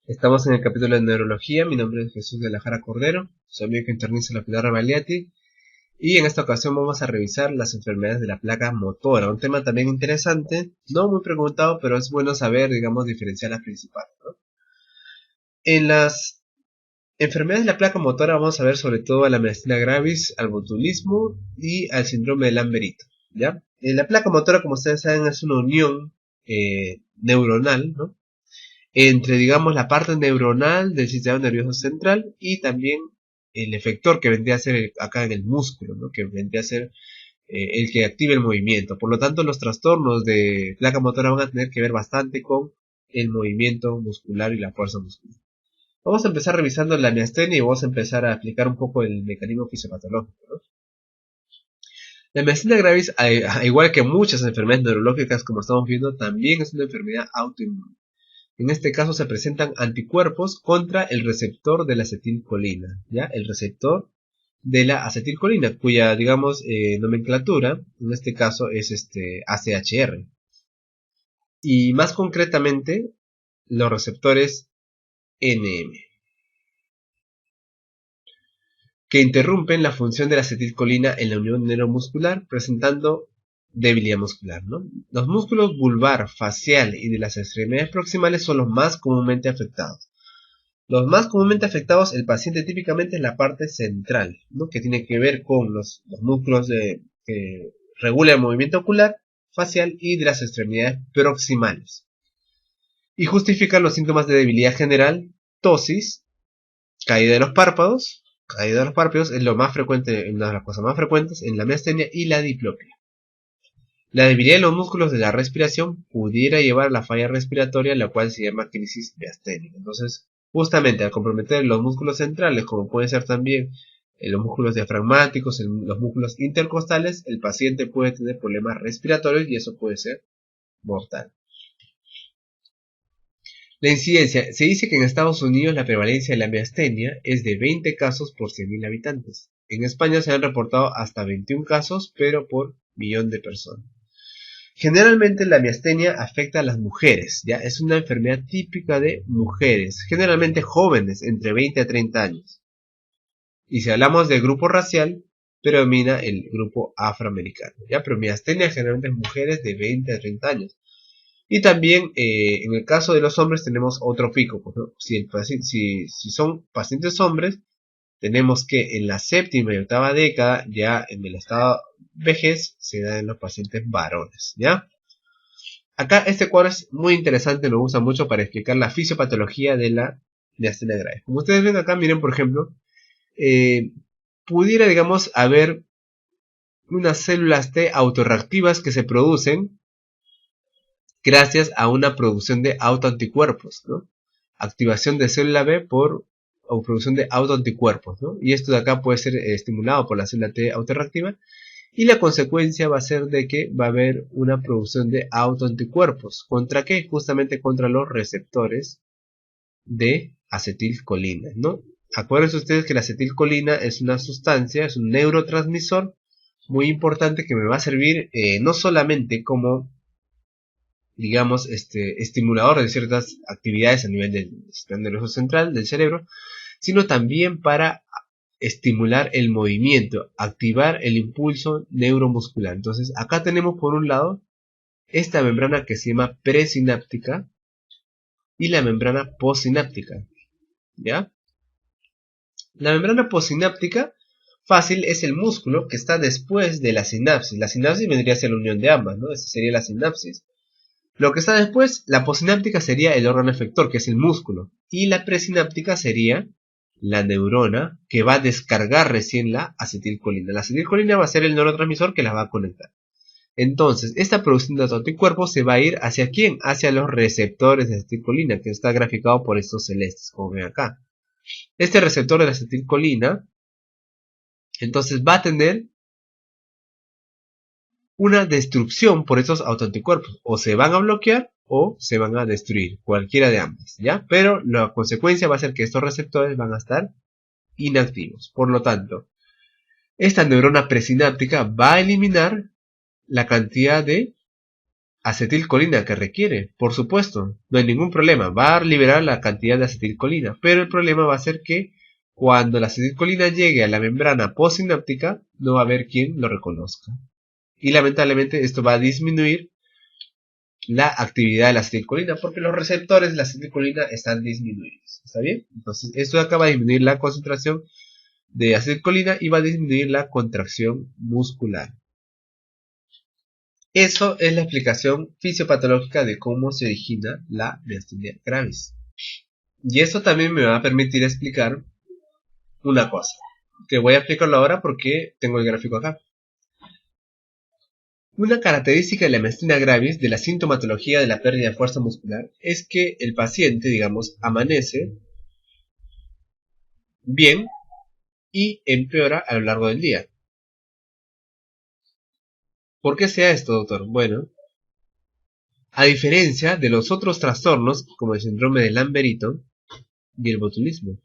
Estamos en el capítulo de neurología. Mi nombre es Jesús de la Jara Cordero, soy médico internista de la Pilar Baliati, y en esta ocasión vamos a revisar las enfermedades de la placa motora, un tema también interesante, no muy preguntado, pero es bueno saber, digamos, diferenciar las principales, ¿no? En las enfermedades de la placa motora vamos a ver sobre todo a la miastenia gravis, al botulismo y al síndrome de Lamberito, ¿ya? La placa motora, como ustedes saben, es una unión neuronal, ¿no?, entre, digamos, la parte neuronal del sistema nervioso central y también el efector que vendría a ser acá en el músculo, ¿no?, que vendría a ser el que active el movimiento. Por lo tanto, los trastornos de placa motora van a tener que ver bastante con el movimiento muscular y la fuerza muscular. Vamos a empezar revisando la miastenia y vamos a empezar a explicar un poco el mecanismo fisiopatológico, ¿no? La miastenia gravis, igual que muchas enfermedades neurológicas como estamos viendo, también es una enfermedad autoinmune. En este caso se presentan anticuerpos contra el receptor de la acetilcolina, ¿ya? El receptor de la acetilcolina, cuya, digamos, nomenclatura, en este caso es ACHR. Y más concretamente, los receptores NM, que interrumpen la función de la acetilcolina en la unión neuromuscular, presentando debilidad muscular, ¿no? Los músculos vulvar, facial y de las extremidades proximales son los más comúnmente afectados. Los más comúnmente afectados, el paciente típicamente es la parte central, ¿no?, que tiene que ver con los músculos que regulan el movimiento ocular, facial y de las extremidades proximales. Y justifican los síntomas de debilidad general, tosis, caída de los párpados. Caída de los párpados es lo más frecuente, una de las cosas más frecuentes en la miastenia, y la diplopia. La debilidad de los músculos de la respiración pudiera llevar a la falla respiratoria, la cual se llama crisis miasténica. Entonces, justamente al comprometer los músculos centrales, como pueden ser también los músculos diafragmáticos, los músculos intercostales, el paciente puede tener problemas respiratorios y eso puede ser mortal. La incidencia: se dice que en Estados Unidos la prevalencia de la miastenia es de 20 casos por 100.000 habitantes. En España se han reportado hasta 21 casos, pero por millón de personas. Generalmente la miastenia afecta a las mujeres, ¿ya? Es una enfermedad típica de mujeres, generalmente jóvenes, entre 20 a 30 años. Y si hablamos del grupo racial, predomina el grupo afroamericano, ¿ya? Pero miastenia generalmente en mujeres de 20 a 30 años. Y también en el caso de los hombres tenemos otro pico, ¿no? Si son pacientes hombres, tenemos que en la séptima y octava década, ya en el estado vejez, se da en los pacientes varones, ¿ya? Acá este cuadro es muy interesante, me gusta mucho para explicar la fisiopatología de la miastenia gravis. Como ustedes ven acá, miren, por ejemplo, pudiera, digamos, haber unas células T autorreactivas que se producen gracias a una producción de autoanticuerpos, ¿no? Activación de célula B o producción de autoanticuerpos, ¿no? Y esto de acá puede ser estimulado por la célula T autorreactiva, y la consecuencia va a ser de que va a haber una producción de autoanticuerpos. ¿Contra qué? Justamente contra los receptores de acetilcolina, ¿no? Acuérdense ustedes que la acetilcolina es una sustancia, es un neurotransmisor muy importante que me va a servir no solamente como, digamos, estimulador de ciertas actividades a nivel del sistema nervioso central, del cerebro, sino también para estimular el movimiento, activar el impulso neuromuscular. Entonces, acá tenemos por un lado esta membrana que se llama presináptica y la membrana postsináptica, ¿ya? La membrana postsináptica, fácil, es el músculo que está después de la sinapsis. La sinapsis vendría a ser la unión de ambas, ¿no? Esa sería la sinapsis. Lo que está después, la postsináptica, sería el órgano efector, que es el músculo. Y la presináptica sería la neurona que va a descargar recién la acetilcolina. La acetilcolina va a ser el neurotransmisor que la va a conectar. Entonces, esta producción de anticuerpos se va a ir ¿hacia quién? Hacia los receptores de acetilcolina, que está graficado por estos celestes, como ven acá. Este receptor de la acetilcolina, entonces, va a tener una destrucción por estos autoanticuerpos. O se van a bloquear o se van a destruir, cualquiera de ambas, ¿ya? Pero la consecuencia va a ser que estos receptores van a estar inactivos. Por lo tanto, esta neurona presináptica va a eliminar la cantidad de acetilcolina que requiere, por supuesto, no hay ningún problema, va a liberar la cantidad de acetilcolina, pero el problema va a ser que cuando la acetilcolina llegue a la membrana postsináptica, no va a haber quien lo reconozca. Y lamentablemente esto va a disminuir la actividad de la acetilcolina, porque los receptores de la acetilcolina están disminuidos. ¿Está bien? Entonces, esto acaba de disminuir la concentración de acetilcolina y va a disminuir la contracción muscular. Eso es la explicación fisiopatológica de cómo se origina la miastenia gravis. Y eso también me va a permitir explicar una cosa, que voy a explicarlo ahora porque tengo el gráfico acá. Una característica de la miastenia gravis, de la sintomatología de la pérdida de fuerza muscular, es que el paciente, digamos, amanece bien y empeora a lo largo del día. ¿Por qué sea esto, doctor? Bueno, a diferencia de los otros trastornos, como el síndrome de Lamberito y el botulismo.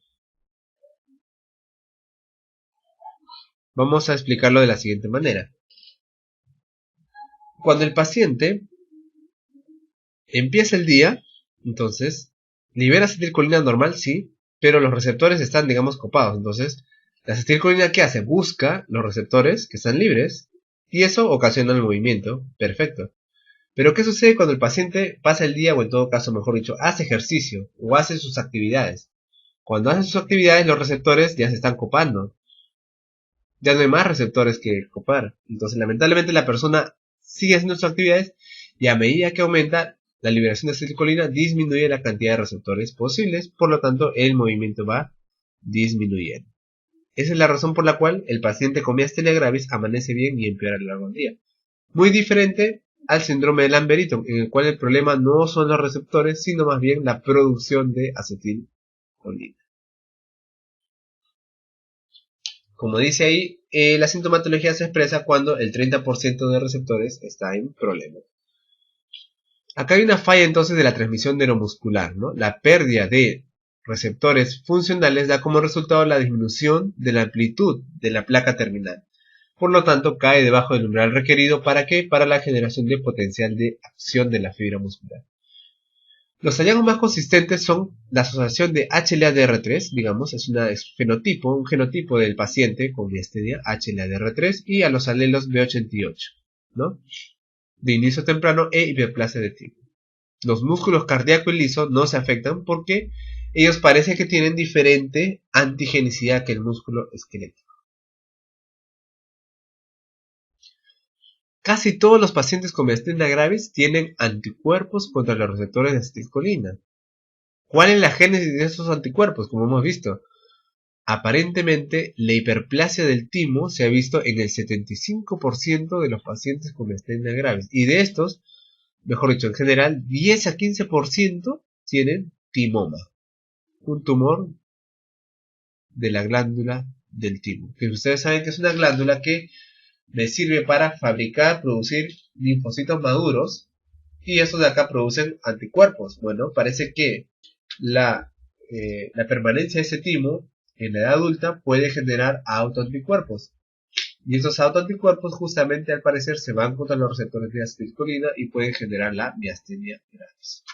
Vamos a explicarlo de la siguiente manera. Cuando el paciente empieza el día, entonces, libera acetilcolina normal, sí, pero los receptores están, digamos, copados. Entonces, la acetilcolina, ¿qué hace? Busca los receptores que están libres y eso ocasiona el movimiento. Perfecto. Pero ¿qué sucede cuando el paciente pasa el día, o en todo caso, mejor dicho, hace ejercicio o hace sus actividades? Cuando hace sus actividades, los receptores ya se están copando. Ya no hay más receptores que copar. Entonces, lamentablemente, la persona sigue haciendo sus actividades y a medida que aumenta la liberación de acetilcolina, disminuye la cantidad de receptores posibles, por lo tanto, el movimiento va disminuyendo. Esa es la razón por la cual el paciente con miastenia gravis amanece bien y empeora a lo largo del día. Muy diferente al síndrome de Lamberito, en el cual el problema no son los receptores, sino más bien la producción de acetilcolina. Como dice ahí, la sintomatología se expresa cuando el 30% de receptores está en problemas. Acá hay una falla entonces de la transmisión neuromuscular, ¿no? La pérdida de receptores funcionales da como resultado la disminución de la amplitud de la placa terminal. Por lo tanto, cae debajo del umbral requerido ¿para qué? Para la generación de potencial de acción de la fibra muscular. Los hallazgos más consistentes son la asociación de HLA-DR3, digamos, es un genotipo del paciente con miastenia HLA-DR3 y a los alelos B88, ¿no? De inicio temprano e hiperplasia de timo. Los músculos cardíaco y liso no se afectan porque ellos parece que tienen diferente antigenicidad que el músculo esquelético. Casi todos los pacientes con miastenia gravis tienen anticuerpos contra los receptores de acetilcolina. ¿Cuál es la génesis de estos anticuerpos? Como hemos visto, aparentemente la hiperplasia del timo se ha visto en el 75% de los pacientes con miastenia gravis. Y de estos, mejor dicho, en general, 10 a 15% tienen timoma, un tumor de la glándula del timo. Que ustedes saben que es una glándula que me sirve para fabricar, producir linfocitos maduros y estos de acá producen anticuerpos. Bueno, parece que la permanencia de ese timo en la edad adulta puede generar autoanticuerpos. Y estos autoanticuerpos justamente al parecer se van contra los receptores de acetilcolina y pueden generar la miastenia gravis.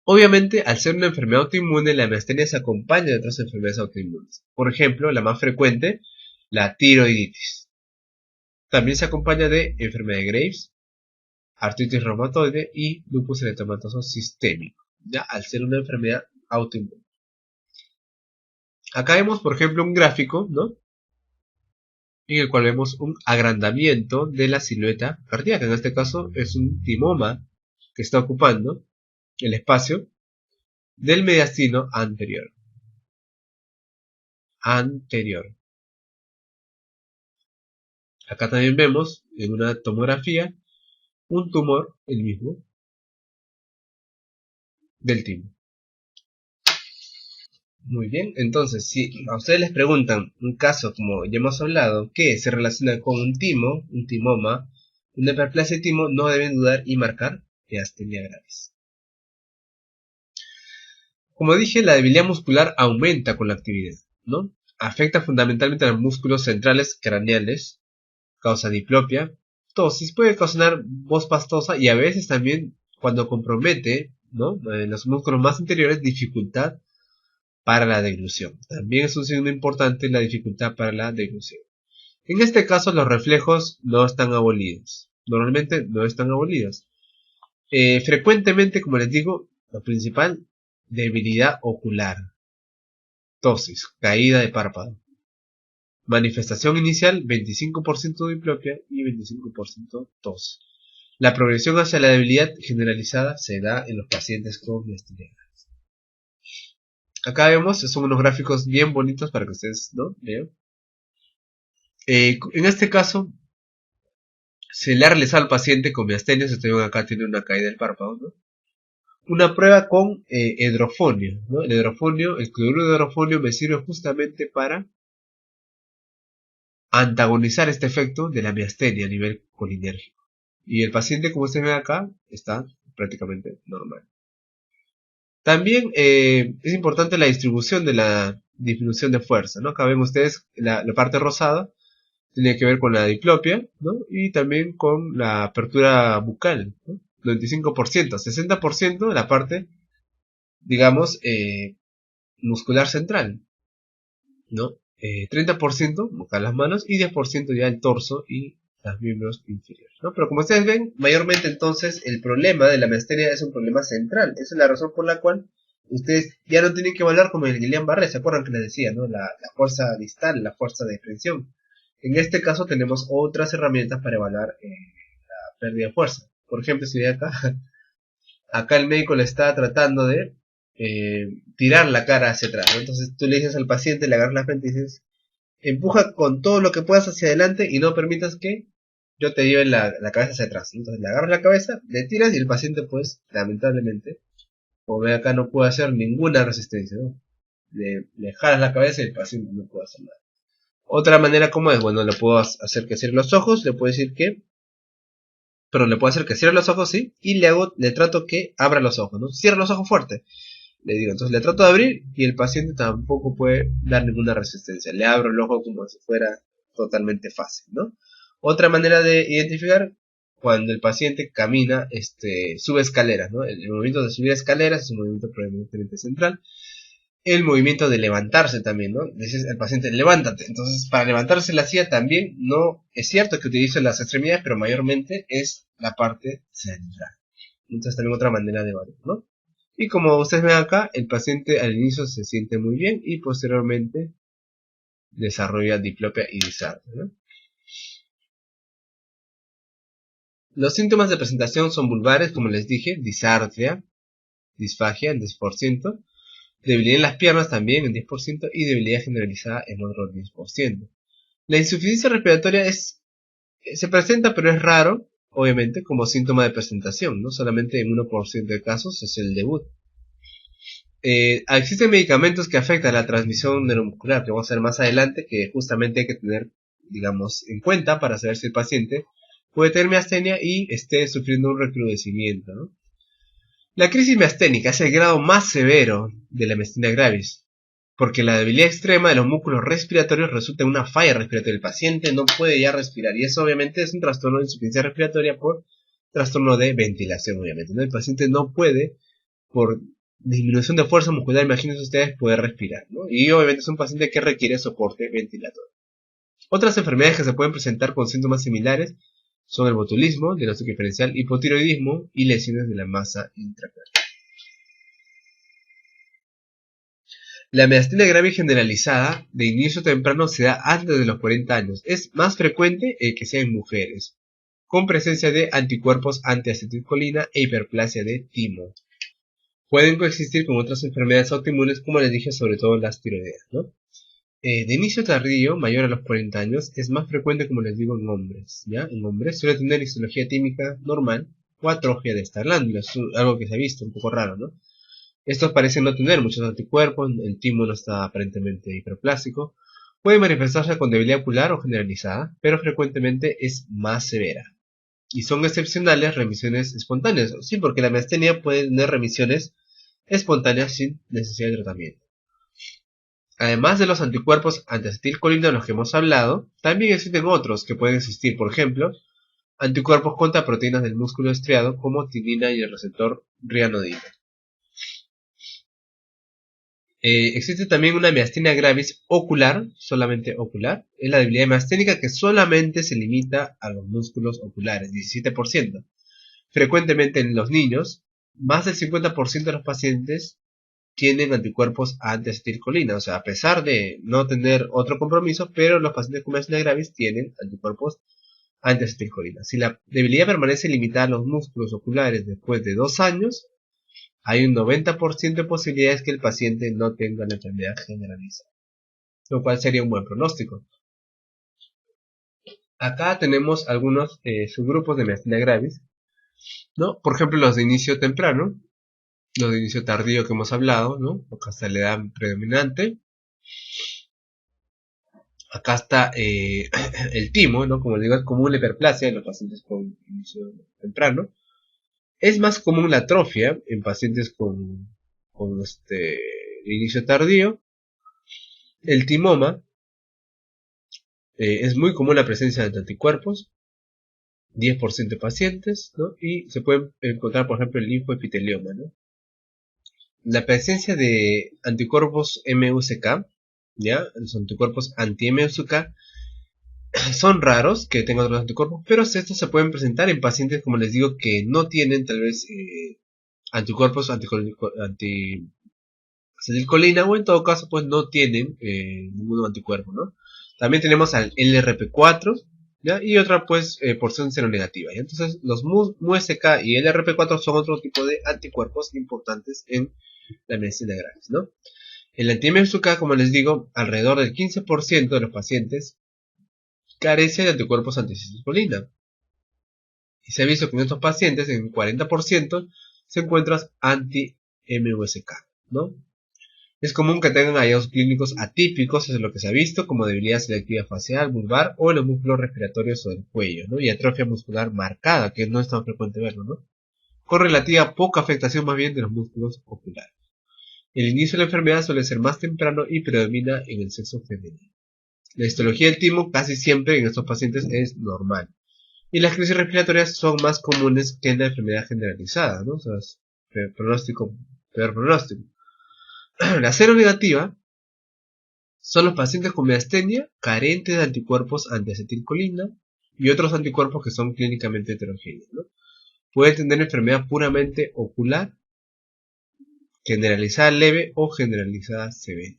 Obviamente, al ser una enfermedad autoinmune, la miastenia se acompaña de otras enfermedades autoinmunes. Por ejemplo, la más frecuente, la tiroiditis. También se acompaña de enfermedad de Graves, artritis reumatoide y lupus eritematoso sistémico, ya al ser una enfermedad autoinmune. Acá vemos, por ejemplo, un gráfico, ¿no? En el cual vemos un agrandamiento de la silueta cardíaca. En este caso es un timoma que está ocupando el espacio del mediastino anterior. Acá también vemos en una tomografía un tumor, el mismo, del timo. Muy bien, entonces si a ustedes les preguntan un caso como ya hemos hablado que se relaciona con un timo, un timoma, una hiperplasia de timo, no deben dudar y marcar miastenia gravis. Como dije, la debilidad muscular aumenta con la actividad, ¿no? Afecta fundamentalmente a los músculos centrales craneales, causa diplopia, tosis, puede ocasionar voz pastosa y a veces también, cuando compromete, ¿no?, los músculos más anteriores, dificultad para la deglución. También es un signo importante la dificultad para la deglución. En este caso los reflejos no están abolidos. Normalmente no están abolidos. Frecuentemente, como les digo, lo principal, debilidad ocular, tosis, caída de párpado. Manifestación inicial, 25% de diplopia y 25% tos. La progresión hacia la debilidad generalizada se da en los pacientes con miastenia gravis. Acá vemos, son unos gráficos bien bonitos para que ustedes, ¿no?, vean. En este caso, se le ha realizado al paciente con miastenia, si ustedes ven acá tiene una caída del párpado, ¿no?, una prueba con hidrofonio, ¿no? El hidrofonio, el cloruro de hidrofonio me sirve justamente para antagonizar este efecto de la miastenia a nivel colinérgico. Y el paciente, como ustedes ven acá, está prácticamente normal. También es importante la distribución de la disminución de fuerza, ¿no? Acá ven ustedes la parte rosada, tiene que ver con la diplopia, ¿no?, y también con la apertura bucal, ¿no? 95%, 60% la parte, digamos, muscular central, ¿no? 30% acá las manos y 10% ya el torso y los miembros inferiores, ¿no? Pero como ustedes ven, mayormente entonces el problema de la miastenia es un problema central. Esa es la razón por la cual ustedes ya no tienen que evaluar como el Guillain-Barré. ¿Se acuerdan que les decía, no? La fuerza distal, la fuerza de extensión. En este caso tenemos otras herramientas para evaluar la pérdida de fuerza. Por ejemplo, si ve acá, acá el médico le está tratando de tirar la cara hacia atrás, ¿no? Entonces tú le dices al paciente, le agarras la frente y dices, empuja con todo lo que puedas hacia adelante y no permitas que yo te lleve la cabeza hacia atrás, ¿no? Entonces le agarras la cabeza, le tiras y el paciente, pues, lamentablemente, como ve acá, no puede hacer ninguna resistencia, ¿no? Le jalas la cabeza y el paciente no puede hacer nada. Otra manera, como es, bueno, le puedo hacer que cierre los ojos, le puedo decir que, pero le puedo hacer que cierre los ojos, sí, y le trato que abra los ojos, ¿no? Cierra los ojos fuerte, le digo. Entonces le trato de abrir y el paciente tampoco puede dar ninguna resistencia. Le abro el ojo como si fuera totalmente fácil, ¿no? Otra manera de identificar, cuando el paciente camina, sube escaleras, ¿no? El movimiento de subir escaleras es un movimiento predominantemente central. El movimiento de levantarse también, ¿no? Dices al paciente, levántate. Entonces, para levantarse la silla también, no es cierto que utilice las extremidades, pero mayormente es la parte central. Entonces, también otra manera de evaluar, ¿no? Y como ustedes ven acá, el paciente al inicio se siente muy bien y posteriormente desarrolla diplopia y disartria, ¿no? Los síntomas de presentación son vulgares, como les dije, disartria, disfagia en 10%, debilidad en las piernas también en 10% y debilidad generalizada en otro 10%. La insuficiencia respiratoria se presenta, pero es raro, obviamente, como síntoma de presentación, ¿no? Solamente en 1% de casos es el debut. Existen medicamentos que afectan la transmisión neuromuscular, que vamos a ver más adelante, que justamente hay que tener, digamos, en cuenta para saber si el paciente puede tener miastenia y esté sufriendo un recrudecimiento, ¿no? La crisis miasténica es el grado más severo de la miastenia gravis, porque la debilidad extrema de los músculos respiratorios resulta en una falla respiratoria. El paciente no puede ya respirar y eso obviamente es un trastorno de insuficiencia respiratoria por trastorno de ventilación, obviamente, ¿no? El paciente no puede, por disminución de fuerza muscular, imagínense ustedes, poder respirar, ¿no? Y obviamente es un paciente que requiere soporte ventilatorio. Otras enfermedades que se pueden presentar con síntomas similares son el botulismo, diagnóstico diferencial, hipotiroidismo y lesiones de la masa intracraneal. La miastenia gravis generalizada de inicio temprano se da antes de los 40 años. Es más frecuente que sea en mujeres, con presencia de anticuerpos antiacetilcolina e hiperplasia de timo. Pueden coexistir con otras enfermedades autoinmunes, como les dije, sobre todo las tiroideas, ¿no? De inicio tardío, mayor a los 40 años, es más frecuente, como les digo, en hombres, ¿ya? En hombres suele tener histología tímica normal o atrofia de esta glándula, es algo que se ha visto, un poco raro, ¿no? Estos parecen no tener muchos anticuerpos, el timo no está aparentemente hiperplásico, puede manifestarse con debilidad ocular o generalizada, pero frecuentemente es más severa. Y son excepcionales remisiones espontáneas, sí, porque la miastenia puede tener remisiones espontáneas sin necesidad de tratamiento. Además de los anticuerpos antiacetilcolina de los que hemos hablado, también existen otros que pueden existir, por ejemplo, anticuerpos contra proteínas del músculo estriado como tinina y el receptor rianodina. Existe también una miastenia gravis ocular, solamente ocular. Es la debilidad miasténica que solamente se limita a los músculos oculares, 17%. Frecuentemente en los niños, más del 50% de los pacientes tienen anticuerpos anti-acetilcolina. O sea, a pesar de no tener otro compromiso, pero los pacientes con miastenia gravis tienen anticuerpos anti-acetilcolina. Si la debilidad permanece limitada a los músculos oculares después de 2 años, hay un 90% de posibilidades que el paciente no tenga la enfermedad generalizada, lo cual sería un buen pronóstico. Acá tenemos algunos subgrupos de miastenia gravis, ¿no? Por ejemplo, los de inicio temprano, los de inicio tardío que hemos hablado, ¿no? Acá está la edad predominante. Acá está el timo, ¿no? Como les digo, es común la hiperplasia en los pacientes con inicio temprano. Es más común la atrofia en pacientes con inicio tardío. El timoma, es muy común la presencia de anticuerpos, 10% de pacientes, ¿no? Y se puede encontrar, por ejemplo, el linfoepitelioma, ¿no? La presencia de anticuerpos MUSK, ¿ya? Los anticuerpos anti-MUSK son raros que tengan otros anticuerpos, pero estos se pueden presentar en pacientes, como les digo, que no tienen tal vez anticuerpos anti-acetilcolina, o en todo caso pues no tienen ningún anticuerpo, ¿no? También tenemos al LRP4, ¿ya? Y otra pues porción seronegativa, ¿ya? Entonces los MUSK y LRP4 son otro tipo de anticuerpos importantes en la medicina gravis, ¿no? El anti-MSK, como les digo, alrededor del 15% de los pacientes carece de anticuerpos anti-acetilcolina. Y se ha visto que en estos pacientes, en un 40%, se encuentran anti-MUSK, ¿no? Es común que tengan hallazgos clínicos atípicos, eso es lo que se ha visto, como debilidad selectiva facial, vulvar o en los músculos respiratorios o del cuello, ¿no? Y atrofia muscular marcada, que no es tan frecuente verlo, ¿no? Con relativa poca afectación más bien de los músculos oculares. El inicio de la enfermedad suele ser más temprano y predomina en el sexo femenino. La histología del timo casi siempre en estos pacientes es normal. Y las crisis respiratorias son más comunes que en la enfermedad generalizada, ¿no? O sea, es peor pronóstico. La seronegativa son los pacientes con miastenia carentes de anticuerpos antiacetilcolina y otros anticuerpos que son clínicamente heterogéneos, ¿no? Pueden tener enfermedad puramente ocular, generalizada leve o generalizada severa.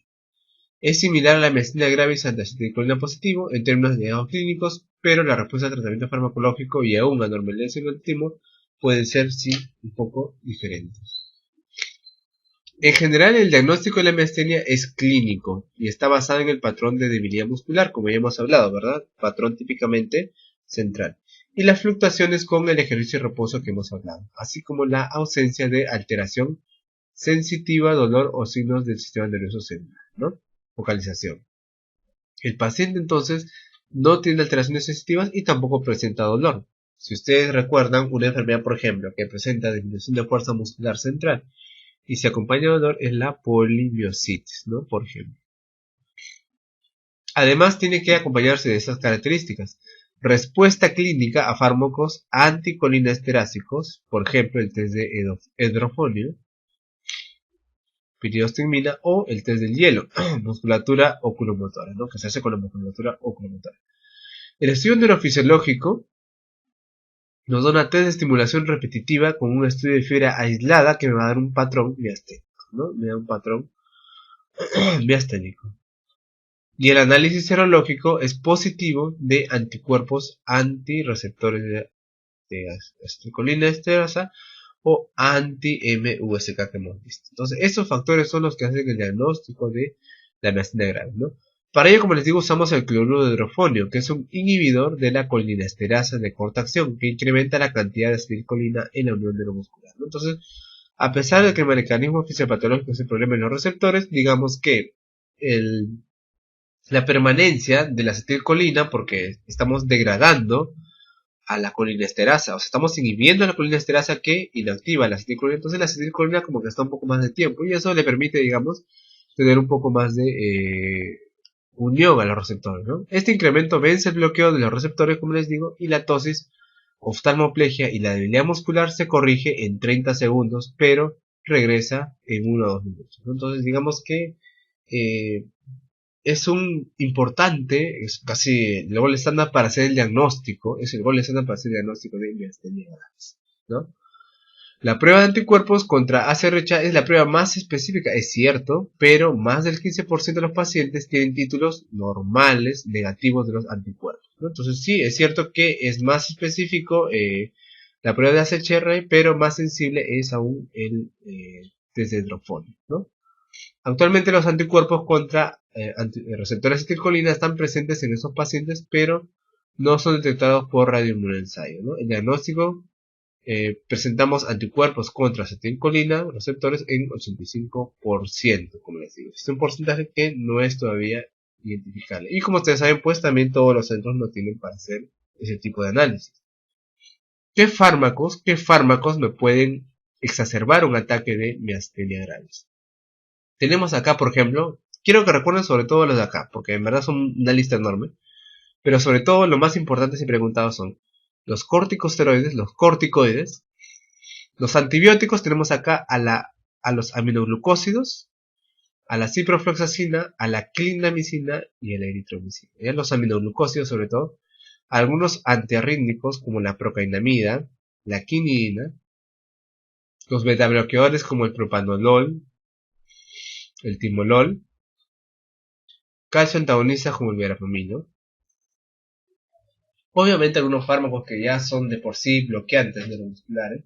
Es similar a la miastenia gravis antiacetilcolina positivo en términos de hallazgos clínicos, pero la respuesta al tratamiento farmacológico y aún a normalización del timo pueden ser sí un poco diferentes. En general, el diagnóstico de la miastenia es clínico y está basado en el patrón de debilidad muscular, como ya hemos hablado, ¿verdad? Patrón típicamente central. Y las fluctuaciones con el ejercicio y reposo que hemos hablado, así como la ausencia de alteración sensitiva, dolor o signos del sistema nervioso central, ¿no? Focalización. El paciente entonces no tiene alteraciones sensitivas y tampoco presenta dolor. Si ustedes recuerdan una enfermedad, por ejemplo, que presenta disminución de fuerza muscular central y se acompaña de dolor, es la polimiositis, ¿no? Por ejemplo. Además, tiene que acompañarse de esas características. Respuesta clínica a fármacos anticolinesterácicos, por ejemplo, el test de hidrofonio, piriostigmina o el test del hielo, musculatura oculomotora, ¿no? Que se hace con la musculatura oculomotora. El estudio neurofisiológico nos da una test de estimulación repetitiva con un estudio de fibra aislada que me va a dar un patrón miasténico, ¿no? Me da un patrón miasténico. Y el análisis serológico es positivo de anticuerpos antirreceptores de acetilcolina esterasa o anti-MUSK que hemos visto. Entonces, estos factores son los que hacen el diagnóstico de la miastenia gravis, ¿no? Para ello, como les digo, usamos el cloruro de hidrofonio, que es un inhibidor de la colinesterasa de corta acción, que incrementa la cantidad de acetilcolina en la unión neuromuscular, ¿no? Entonces, a pesar de que el mecanismo fisiopatológico es el problema en los receptores, digamos que la permanencia de la acetilcolina, porque estamos degradando a la colinesterasa, o sea, estamos inhibiendo a la colinesterasa que inactiva la acetilcolina, entonces la acetilcolina como que está un poco más de tiempo, y eso le permite, digamos, tener un poco más de unión a los receptores, ¿no? Este incremento vence el bloqueo de los receptores, como les digo, y la tosis oftalmoplegia y la debilidad muscular se corrige en 30 segundos, pero regresa en 1 o 2 minutos, ¿no? Entonces digamos que es un importante, es casi el gol estándar para hacer el diagnóstico, es el gol estándar para hacer el diagnóstico de miastenia gravis, ¿no? La prueba de anticuerpos contra ACRH es la prueba más específica, es cierto, pero más del 15% de los pacientes tienen títulos normales negativos de los anticuerpos, ¿no? Entonces sí, es cierto que es más específico la prueba de ACHR, pero más sensible es aún el test de Hydrophone, ¿no? Actualmente los anticuerpos contra receptores de acetilcolina están presentes en esos pacientes, pero no son detectados por radioinmunoensayo, ¿no? El diagnóstico presentamos anticuerpos contra acetilcolina receptores en 85%, como les digo. Es un porcentaje que no es todavía identificable. Y como ustedes saben, pues también todos los centros no tienen para hacer ese tipo de análisis. ¿Qué fármacos me pueden exacerbar un ataque de miastenia gravis? Tenemos acá, por ejemplo, quiero que recuerden sobre todo los de acá, porque en verdad son una lista enorme, pero sobre todo lo más importante y preguntados son los corticosteroides, los corticoides, los antibióticos. Tenemos acá a los aminoglucósidos, a la ciprofloxacina, a la clindamicina y a la eritromicina. ¿Ya? Los aminoglucósidos sobre todo, algunos antiarrítmicos como la procainamida, la quinidina, los betabloqueadores como el propanolol, el timolol, calcio antagonistas como el verapamino. Obviamente algunos fármacos que ya son de por sí bloqueantes neuromusculares,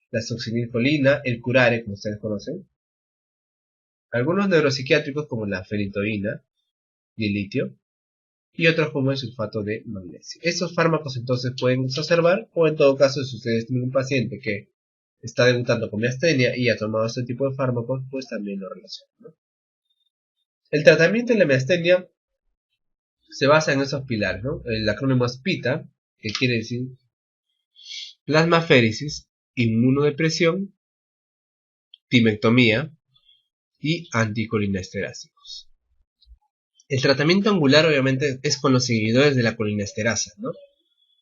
la succinilcolina, el curare, como ustedes conocen, algunos neuropsiquiátricos como la fenitoína y el litio, y otros como el sulfato de magnesio. Estos fármacos entonces pueden exacerbar, o en todo caso, si ustedes tienen un paciente que está debutando con miastenia y ha tomado este tipo de fármacos, pues también lo relacionan, ¿no? El tratamiento de la miastenia se basa en esos pilares, ¿no? El acrónimo es PITA, que quiere decir plasmaféresis, inmunodepresión, timectomía y anticolinesterásicos. El tratamiento angular obviamente es con los inhibidores de la colinesterasa, ¿no?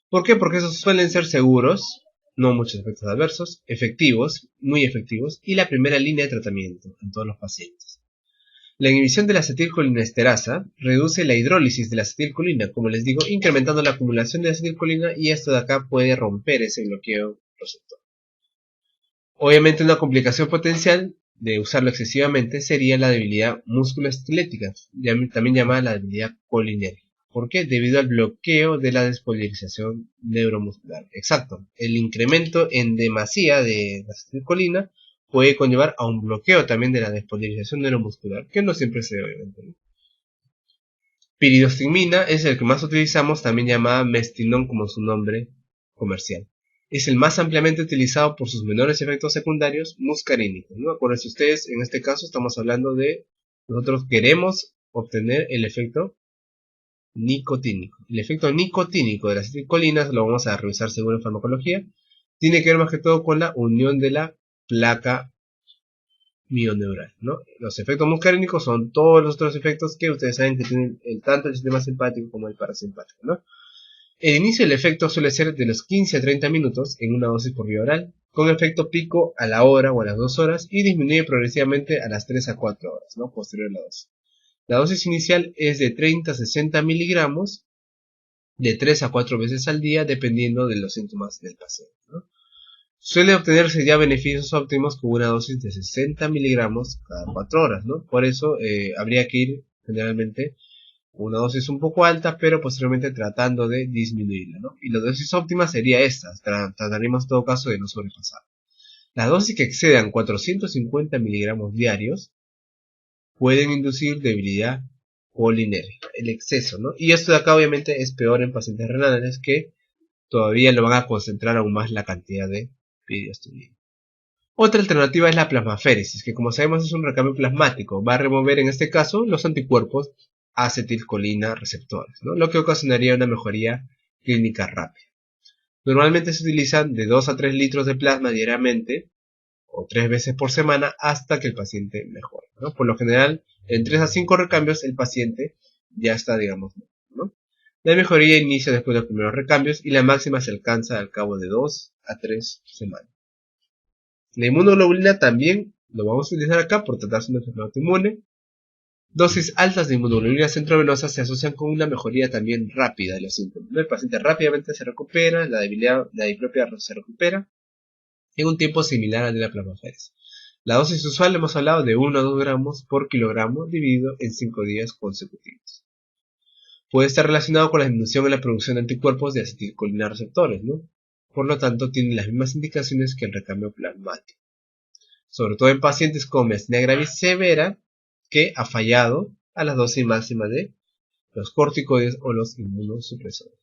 ¿Por qué? Porque esos suelen ser seguros, no muchos efectos adversos, efectivos, muy efectivos, y la primera línea de tratamiento en todos los pacientes. La inhibición de la acetilcolinesterasa reduce la hidrólisis de la acetilcolina, como les digo, incrementando la acumulación de acetilcolina, y esto de acá puede romper ese bloqueo receptor. Obviamente una complicación potencial de usarlo excesivamente sería la debilidad musculoesquelética, también llamada la debilidad colinérgica. ¿Por qué? Debido al bloqueo de la despolarización neuromuscular. Exacto, el incremento en demasía de la acetilcolina puede conllevar a un bloqueo también de la despolarización neuromuscular, que no siempre se ve, obviamente, ¿no? Piridostigmina es el que más utilizamos, también llamada Mestinón como su nombre comercial. Es el más ampliamente utilizado por sus menores efectos secundarios muscarínicos, ¿no? Acuérdense ustedes, en este caso estamos hablando de, nosotros queremos obtener el efecto nicotínico. El efecto nicotínico de las acetilcolinas, lo vamos a revisar según en farmacología, tiene que ver más que todo con la unión de la placa mioneural, ¿no? Los efectos muscarínicos son todos los otros efectos que ustedes saben que tienen tanto el sistema simpático como el parasimpático, ¿no? El inicio del efecto suele ser de los 15 a 30 minutos en una dosis por vía oral, con efecto pico a la hora o a las 2 horas y disminuye progresivamente a las 3 a 4 horas, ¿no? Posterior a la dosis. La dosis inicial es de 30 a 60 miligramos de 3 a 4 veces al día, dependiendo de los síntomas del paciente, ¿no? Suele obtenerse ya beneficios óptimos con una dosis de 60 miligramos cada 4 horas, ¿no? Por eso habría que ir generalmente una dosis un poco alta, pero posteriormente tratando de disminuirla, ¿no? Y la dosis óptima sería esta, trataríamos en todo caso de no sobrepasar. Las dosis que excedan 450 miligramos diarios pueden inducir debilidad colinérgica, el exceso, ¿no? Y esto de acá obviamente es peor en pacientes renales, que todavía lo van a concentrar aún más la cantidad de piridostigmina. Otra alternativa es la plasmaféresis, que como sabemos es un recambio plasmático, va a remover en este caso los anticuerpos acetilcolina receptores, ¿no? Lo que ocasionaría una mejoría clínica rápida. Normalmente se utilizan de 2 a 3 litros de plasma diariamente o 3 veces por semana hasta que el paciente mejore, ¿no? Por lo general, en 3 a 5 recambios el paciente ya está, digamos, ¿no? La mejoría inicia después de los primeros recambios y la máxima se alcanza al cabo de 2 a 3 semanas. La inmunoglobulina también lo vamos a utilizar acá por tratarse de una enfermedad autoinmune. Dosis altas de inmunoglobulina centrovenosa se asocian con una mejoría también rápida de los síntomas. El paciente rápidamente se recupera, la diplopia se recupera en un tiempo similar al de la plasmaféresis. La dosis usual hemos hablado de 1 a 2 gramos por kilogramo dividido en 5 días consecutivos. Puede estar relacionado con la disminución en la producción de anticuerpos de acetilcolina receptores, ¿no? Por lo tanto, tiene las mismas indicaciones que el recambio plasmático. Sobre todo en pacientes con miastenia gravis severa que ha fallado a la dosis máxima de los corticoides o los inmunosupresores.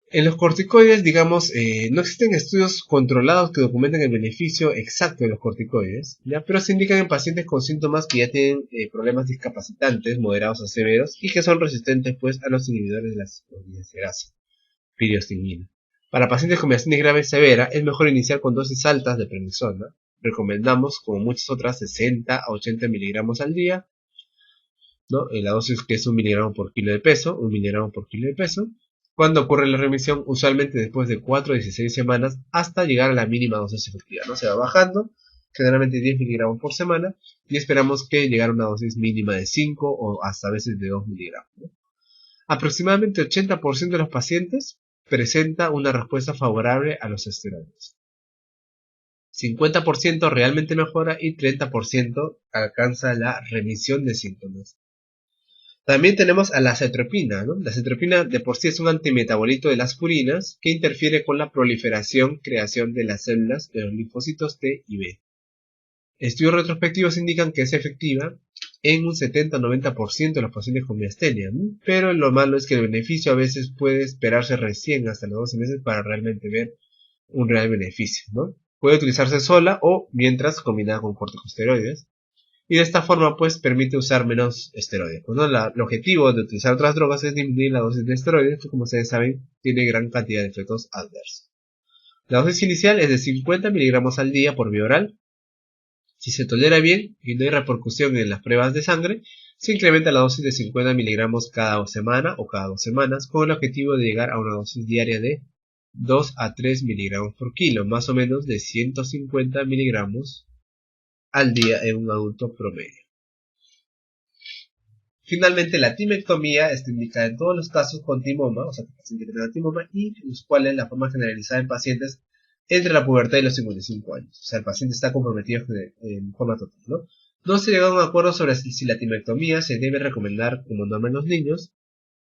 En los corticoides, digamos, no existen estudios controlados que documenten el beneficio exacto de los corticoides, ¿ya? Pero se indican en pacientes con síntomas que ya tienen problemas discapacitantes, moderados a severos, y que son resistentes pues, a los inhibidores de la cisplatinasa, piriostigmina. Para pacientes con miastenia gravis severa, es mejor iniciar con dosis altas de prednisona. Recomendamos, como muchas otras, 60 a 80 miligramos al día, ¿no? La dosis que es 1 miligramo por kilo de peso, 1 miligramo por kilo de peso. Cuando ocurre la remisión, usualmente después de 4 a 16 semanas, hasta llegar a la mínima dosis efectiva, ¿no? Se va bajando, generalmente 10 miligramos por semana, y esperamos que llegue a una dosis mínima de 5 o hasta a veces de 2 miligramos, ¿no? Aproximadamente 80% de los pacientes presenta una respuesta favorable a los esteroides. 50% realmente mejora y 30% alcanza la remisión de síntomas. También tenemos a la acetropina, ¿no? La acetropina de por sí es un antimetabolito de las purinas que interfiere con la proliferación, creación de las células de los linfocitos T y B. Estudios retrospectivos indican que es efectiva en un 70-90% de los pacientes con miastenia, ¿no? Pero lo malo es que el beneficio a veces puede esperarse recién hasta los 12 meses para realmente ver un real beneficio, ¿no? Puede utilizarse sola o mientras combinada con corticosteroides. Y de esta forma pues permite usar menos esteroides. Pues, ¿no? El objetivo de utilizar otras drogas es disminuir la dosis de esteroides, que como ustedes saben tiene gran cantidad de efectos adversos. La dosis inicial es de 50 miligramos al día por vía oral. Si se tolera bien y no hay repercusión en las pruebas de sangre, se incrementa la dosis de 50 miligramos cada semana o cada 2 semanas, con el objetivo de llegar a una dosis diaria de 2 a 3 miligramos por kilo, más o menos de 150 miligramos al día en un adulto promedio. Finalmente, la timectomía está indicada en todos los casos con timoma, o sea, que el paciente tiene timoma, y en los cuales la forma generalizada en pacientes entre la pubertad y los 55 años. O sea, el paciente está comprometido en forma total, ¿no? No se llegó a un acuerdo sobre si la timectomía se debe recomendar como norma en los niños,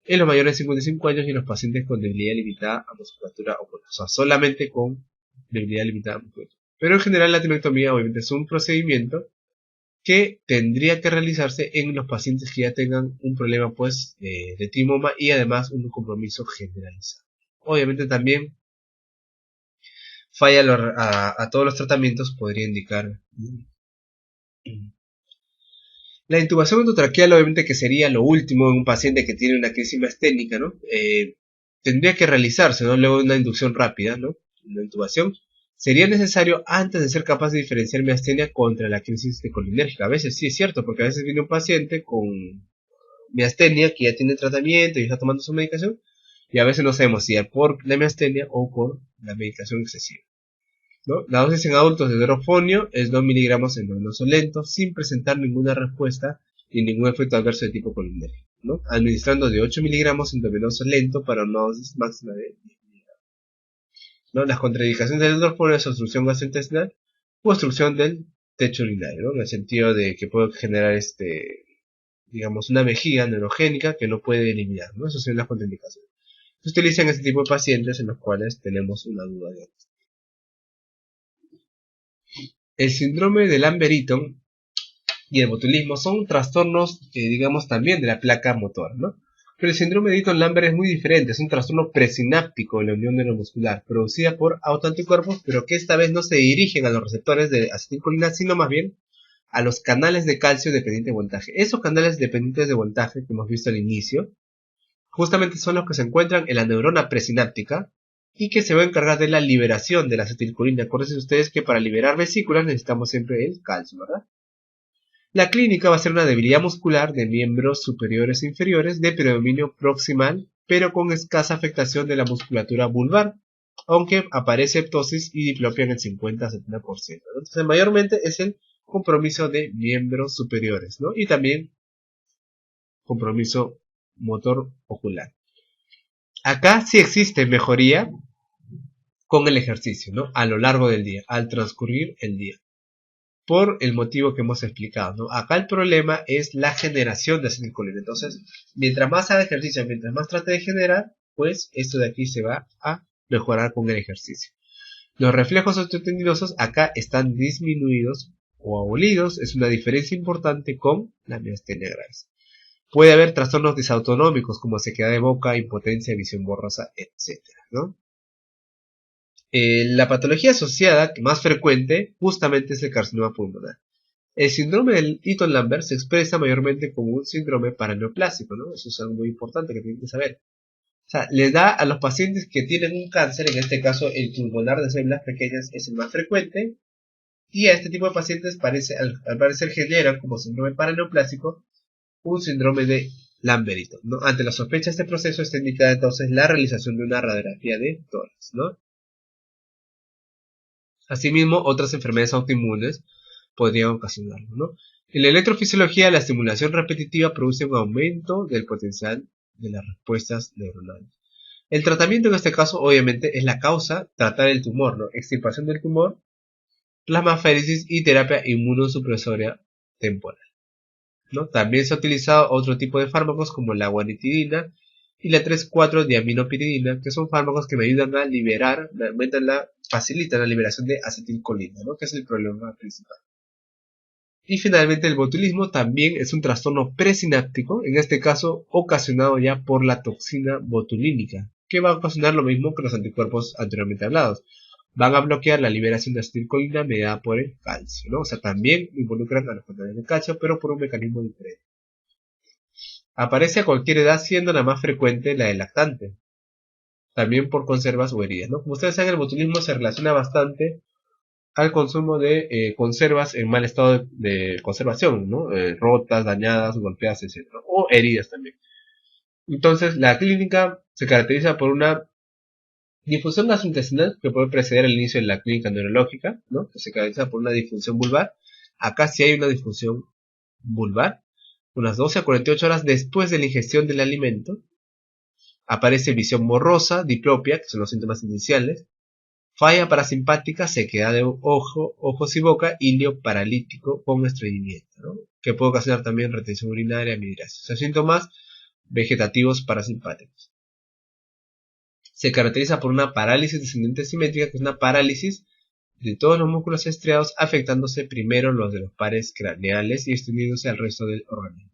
en los mayores de 55 años y en los pacientes con debilidad limitada a musculatura ocular. O sea, solamente con debilidad limitada a musculatura. Pero en general la timectomía obviamente es un procedimiento que tendría que realizarse en los pacientes que ya tengan un problema pues de timoma y además un compromiso generalizado. Obviamente también falla a todos los tratamientos podría indicar la intubación endotraqueal, obviamente que sería lo último en un paciente que tiene una crisis miasténica, ¿no? Tendría que realizarse, ¿no? Luego de una inducción rápida, ¿no? Una intubación. Sería necesario antes de ser capaz de diferenciar miastenia contra la crisis colinérgica. A veces sí es cierto, porque a veces viene un paciente con miastenia que ya tiene tratamiento y está tomando su medicación, y a veces no sabemos si es por la miastenia o por la medicación excesiva, ¿no? La dosis en adultos de hidrofonio es 2 miligramos endovenoso lento, sin presentar ninguna respuesta y ningún efecto adverso de tipo colinérgico, ¿no? Administrando de 8 miligramos endovenoso lento para una dosis máxima de 10 miligramos, ¿no? Las contraindicaciones del hidrofonio es obstrucción gastrointestinal o obstrucción del techo urinario, ¿no? En el sentido de que puede generar digamos, una vejiga neurogénica que no puede eliminar, ¿no? Esas son las contraindicaciones. Se utilizan este tipo de pacientes en los cuales tenemos una duda de esto. El síndrome de Lambert-Eaton y el botulismo son trastornos, digamos, también de la placa motora, ¿no? Pero el síndrome de Eaton-Lambert es muy diferente, es un trastorno presináptico en la unión neuromuscular, producida por autoanticuerpos, pero que esta vez no se dirigen a los receptores de acetilcolina, sino más bien a los canales de calcio dependiente de voltaje. Esos canales dependientes de voltaje que hemos visto al inicio, justamente son los que se encuentran en la neurona presináptica y que se va a encargar de la liberación de la acetilcolina. Acuérdense ustedes que para liberar vesículas necesitamos siempre el calcio, ¿verdad? La clínica va a ser una debilidad muscular de miembros superiores e inferiores de predominio proximal pero con escasa afectación de la musculatura vulvar, aunque aparece ptosis y diplopia en el 50-70%. Entonces, mayormente es el compromiso de miembros superiores, ¿no? Y también compromiso motor ocular. Acá sí existe mejoría con el ejercicio, ¿no? A lo largo del día, al transcurrir el día. Por el motivo que hemos explicado, ¿no? Acá el problema es la generación de acetilcolina. Entonces, mientras más haga ejercicio, mientras más trate de generar, pues esto de aquí se va a mejorar con el ejercicio. Los reflejos osteotendinosos acá están disminuidos o abolidos. Es una diferencia importante con la miastenia gravis. Puede haber trastornos disautonómicos como sequedad de boca, impotencia, visión borrosa, etc., ¿no? La patología asociada más frecuente justamente es el carcinoma pulmonar. El síndrome del Eaton-Lambert se expresa mayormente como un síndrome paraneoplásico, ¿no? Eso es algo muy importante que tienen que saber. O sea, le da a los pacientes que tienen un cáncer, en este caso el pulmonar de células pequeñas es el más frecuente, y a este tipo de pacientes al parecer generan como síndrome paraneoplásico un síndrome de Lambert-Eaton, ¿no? Ante la sospecha de este proceso está indicada entonces la realización de una radiografía de tórax, ¿no? Asimismo, otras enfermedades autoinmunes podrían ocasionarlo, ¿no? En la electrofisiología, la estimulación repetitiva produce un aumento del potencial de las respuestas neuronales. El tratamiento en este caso, obviamente, es la causa, tratar el tumor, ¿no? Extirpación del tumor, plasmaféresis y terapia inmunosupresoria temporal, ¿no? También se ha utilizado otro tipo de fármacos como la guanitidina y la 3,4-diaminopiridina, que son fármacos que me ayudan a liberar, facilitan la liberación de acetilcolina, ¿no? Que es el problema principal. Y finalmente el botulismo también es un trastorno presináptico, en este caso ocasionado ya por la toxina botulínica, que va a ocasionar lo mismo que los anticuerpos anteriormente hablados. Van a bloquear la liberación de acetilcolina mediada por el calcio, ¿no? O sea, también involucran a los contenedores de calcio, pero por un mecanismo diferente. Aparece a cualquier edad, siendo la más frecuente la del lactante, también por conservas o heridas, ¿no? Como ustedes saben, el botulismo se relaciona bastante al consumo de conservas en mal estado de conservación, ¿no? Rotas, dañadas, golpeadas, etc. O heridas también. Entonces, la clínica se caracteriza por una difusión gastrointestinal que puede preceder el inicio de la clínica neurológica, ¿no? Que se caracteriza por una disfunción vulvar. Acá sí hay una disfunción vulvar. Unas 12 a 48 horas después de la ingestión del alimento, aparece visión borrosa, diplopia, que son los síntomas iniciales, falla parasimpática, sequedad de ojos y boca, ilio paralítico con estreñimiento, ¿no? Que puede ocasionar también retención urinaria, amidrasis. Son síntomas vegetativos parasimpáticos. Se caracteriza por una parálisis descendente simétrica, que es una parálisis de todos los músculos estriados, afectándose primero los de los pares craneales y extendiéndose al resto del organismo.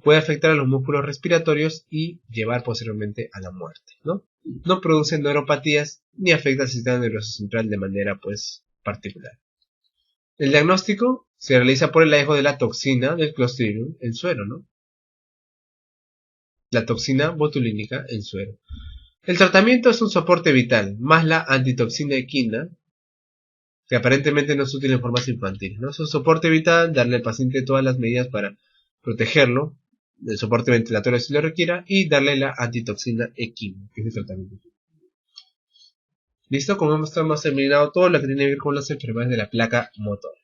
Puede afectar a los músculos respiratorios y llevar posteriormente a la muerte, ¿no? No produce neuropatías ni afecta al sistema nervioso central de manera particular. El diagnóstico se realiza por el hallazgo de la toxina del Clostridium en suero, ¿no? La toxina botulínica en suero. El tratamiento es un soporte vital, más la antitoxina equina, que aparentemente no es útil en formas infantiles, ¿no? Es un soporte vital, darle al paciente todas las medidas para protegerlo, el soporte ventilatorio si lo requiera, y darle la antitoxina equina, que es el tratamiento. Listo, como hemos terminado todo lo que tiene que ver con las enfermedades de la placa motora.